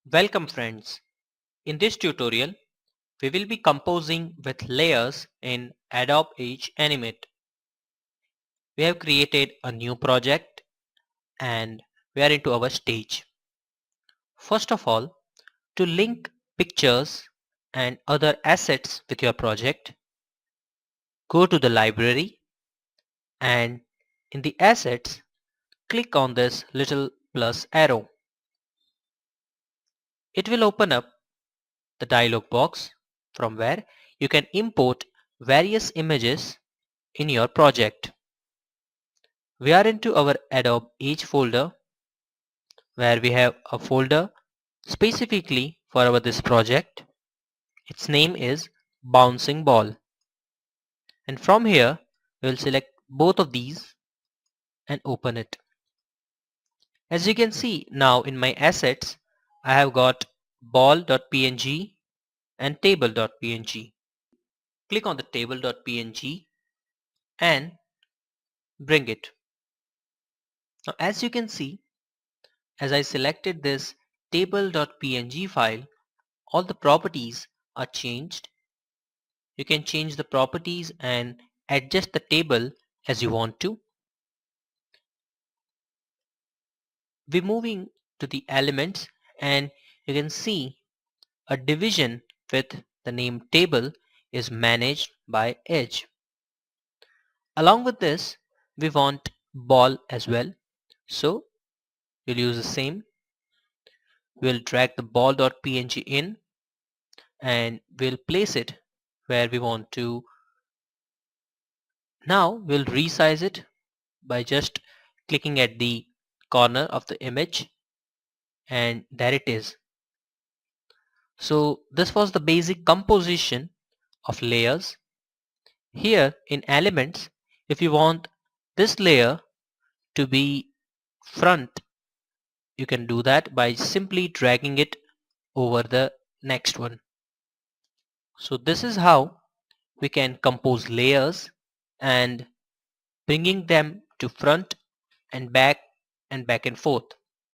Welcome friends. In this tutorial, we will be composing with layers in Adobe Edge Animate. We have created a new project and we are into our stage. First of all, to link pictures and other assets with your project, go to the library and in the assets, click on this little plus arrow. It will open up the dialog box from where you can import various images in your project. We are into our Adobe Edge folder where we have a folder specifically for this project. Its name is bouncing ball, and from here we will select both of these and open it. As you can see now in my assets, I have got ball.png and table.png. Click on the table.png and bring it. Now as you can see, as I selected this table.png file, all the properties are changed. You can change the properties and adjust the table as you want to. We're moving to the elements and you can see a division with the name table is managed by Edge. Along with this, we want ball as well. So we'll use the same. We'll drag the ball.png in and we'll place it where we want to. Now we'll resize it by just clicking at the corner of the image, and there it is. So this was the basic composition of layers. Here in elements, if you want this layer to be front, you can do that by simply dragging it over the next one. So this is how we can compose layers and bringing them to front and back and forth.